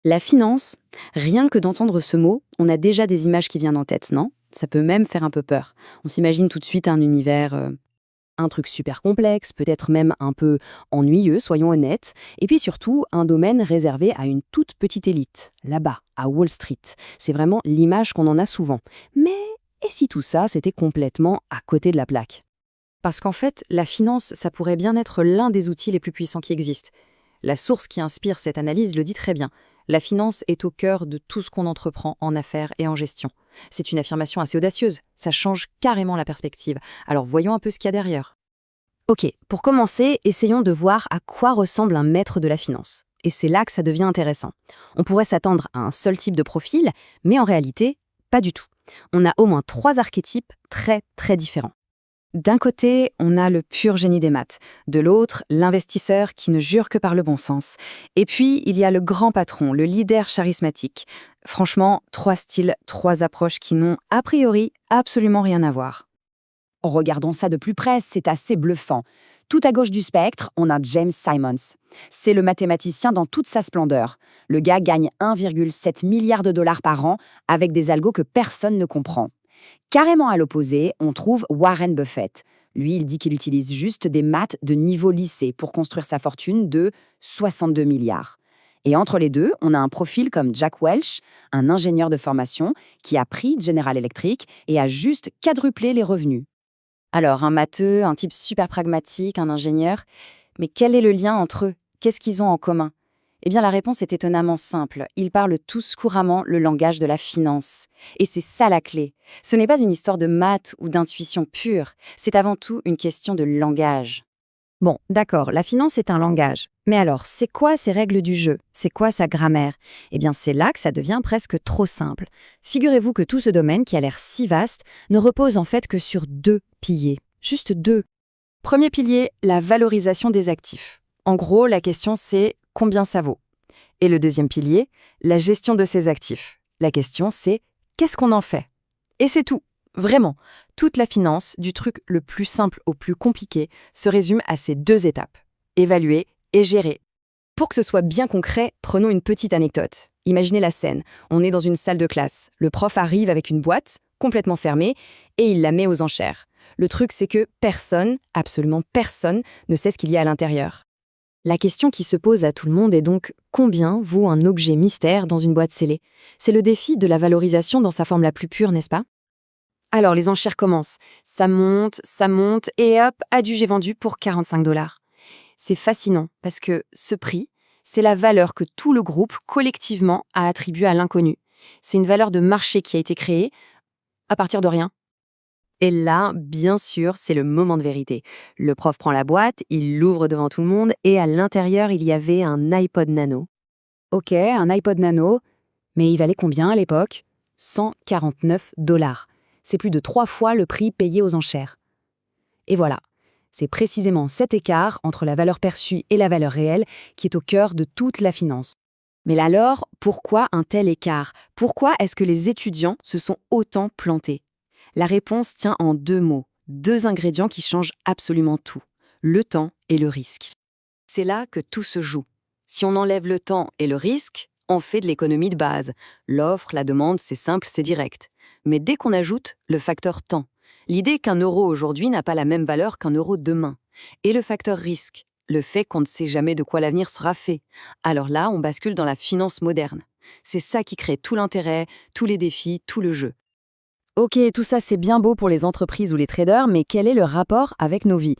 La finance, rien que d'entendre ce mot, on a déjà des images qui viennent en tête, non? Ça peut même faire un peu peur. On s'imagine tout de suite un univers, un truc super complexe, peut-être même un peu ennuyeux, soyons honnêtes, et puis surtout un domaine réservé à une toute petite élite, là-bas, à Wall Street. C'est vraiment l'image qu'on en a souvent. Mais et si tout ça, c'était complètement à côté de la plaque? Parce qu'en fait, la finance, ça pourrait bien être l'un des outils les plus puissants qui existent. La source qui inspire cette analyse le dit très bien. La finance est au cœur de tout ce qu'on entreprend en affaires et en gestion. C'est une affirmation assez audacieuse, ça change carrément la perspective. Alors voyons un peu ce qu'il y a derrière. Ok, pour commencer, essayons de voir à quoi ressemble un maître de la finance. Et c'est là que ça devient intéressant. On pourrait s'attendre à un seul type de profil, mais en réalité, pas du tout. On a au moins trois archétypes très très différents. D'un côté, on a le pur génie des maths. De l'autre, l'investisseur qui ne jure que par le bon sens. Et puis, il y a le grand patron, le leader charismatique. Franchement, trois styles, trois approches qui n'ont, a priori, absolument rien à voir. Regardons ça de plus près, c'est assez bluffant. Tout à gauche du spectre, on a James Simons. C'est le mathématicien dans toute sa splendeur. Le gars gagne 1,7 milliard de dollars par an avec des algos que personne ne comprend. Carrément à l'opposé, on trouve Warren Buffett. Lui, il dit qu'il utilise juste des maths de niveau lycée pour construire sa fortune de 62 milliards. Et entre les deux, on a un profil comme Jack Welch, un ingénieur de formation qui a pris General Electric et a juste quadruplé les revenus. Alors, un matheux, un type super pragmatique, un ingénieur. Mais quel est le lien entre eux? Qu'est-ce qu'ils ont en commun? Eh bien, la réponse est étonnamment simple. Ils parlent tous couramment le langage de la finance. Et c'est ça la clé. Ce n'est pas une histoire de maths ou d'intuition pure. C'est avant tout une question de langage. Bon, d'accord, la finance est un langage. Mais alors, c'est quoi ces règles du jeu? C'est quoi sa grammaire? Eh bien, c'est là que ça devient presque trop simple. Figurez-vous que tout ce domaine, qui a l'air si vaste, ne repose en fait que sur deux piliers. Juste deux. Premier pilier, la valorisation des actifs. En gros, la question c'est combien ça vaut? Et le deuxième pilier, la gestion de ces actifs. La question c'est qu'est-ce qu'on en fait? Et c'est tout. Vraiment, toute la finance, du truc le plus simple au plus compliqué, se résume à ces deux étapes. Évaluer et gérer. Pour que ce soit bien concret, prenons une petite anecdote. Imaginez la scène. On est dans une salle de classe. Le prof arrive avec une boîte, complètement fermée, et il la met aux enchères. Le truc, c'est que personne, absolument personne, ne sait ce qu'il y a à l'intérieur. La question qui se pose à tout le monde est donc combien vaut un objet mystère dans une boîte scellée? C'est le défi de la valorisation dans sa forme la plus pure, n'est-ce pas? Alors les enchères commencent. Ça monte, et hop, adjugé vendu pour 45 dollars. C'est fascinant parce que ce prix, c'est la valeur que tout le groupe collectivement a attribuée à l'inconnu. C'est une valeur de marché qui a été créée à partir de rien. Et là, bien sûr, c'est le moment de vérité. Le prof prend la boîte, il l'ouvre devant tout le monde et à l'intérieur, il y avait un iPod Nano. Ok, un iPod Nano, mais il valait combien à l'époque? 149 dollars. C'est plus de 3 fois le prix payé aux enchères. Et voilà, c'est précisément cet écart entre la valeur perçue et la valeur réelle qui est au cœur de toute la finance. Mais là alors, pourquoi un tel écart? Pourquoi est-ce que les étudiants se sont autant plantés? La réponse tient en deux mots, deux ingrédients qui changent absolument tout, le temps et le risque. C'est là que tout se joue. Si on enlève le temps et le risque, on fait de l'économie de base. L'offre, la demande, c'est simple, c'est direct. Mais dès qu'on ajoute le facteur temps, l'idée qu'un euro aujourd'hui n'a pas la même valeur qu'un euro demain, et le facteur risque, le fait qu'on ne sait jamais de quoi l'avenir sera fait, alors là, on bascule dans la finance moderne. C'est ça qui crée tout l'intérêt, tous les défis, tout le jeu. Ok, tout ça c'est bien beau pour les entreprises ou les traders, mais quel est le rapport avec nos vies?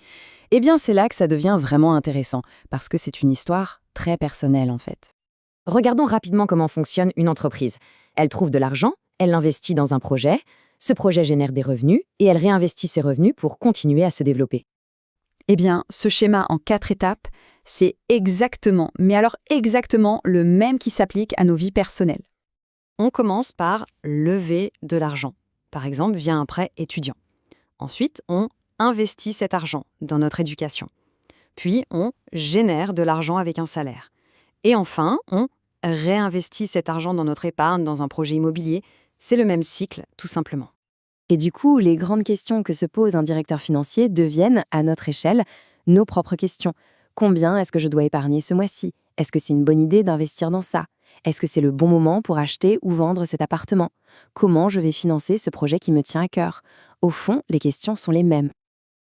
Eh bien, c'est là que ça devient vraiment intéressant, parce que c'est une histoire très personnelle en fait. Regardons rapidement comment fonctionne une entreprise. Elle trouve de l'argent, elle l'investit dans un projet, ce projet génère des revenus, et elle réinvestit ces revenus pour continuer à se développer. Eh bien, ce schéma en 4 étapes, c'est exactement, mais alors exactement le même qui s'applique à nos vies personnelles. On commence par lever de l'argent, par exemple via un prêt étudiant. Ensuite, on investit cet argent dans notre éducation. Puis, on génère de l'argent avec un salaire. Et enfin, on réinvestit cet argent dans notre épargne, dans un projet immobilier. C'est le même cycle, tout simplement. Et du coup, les grandes questions que se pose un directeur financier deviennent, à notre échelle, nos propres questions. Combien est-ce que je dois épargner ce mois-ci? Est-ce que c'est une bonne idée d'investir dans ça? Est-ce que c'est le bon moment pour acheter ou vendre cet appartement? Comment je vais financer ce projet qui me tient à cœur? Au fond, les questions sont les mêmes.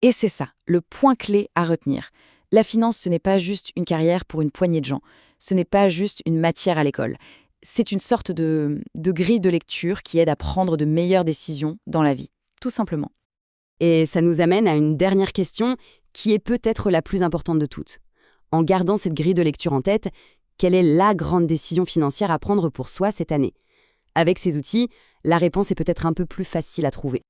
Et c'est ça, le point clé à retenir. La finance, ce n'est pas juste une carrière pour une poignée de gens. Ce n'est pas juste une matière à l'école. C'est une sorte de grille de lecture qui aide à prendre de meilleures décisions dans la vie, tout simplement. Et ça nous amène à une dernière question qui est peut-être la plus importante de toutes. En gardant cette grille de lecture en tête, quelle est la grande décision financière à prendre pour soi cette année? Avec ces outils, la réponse est peut-être un peu plus facile à trouver.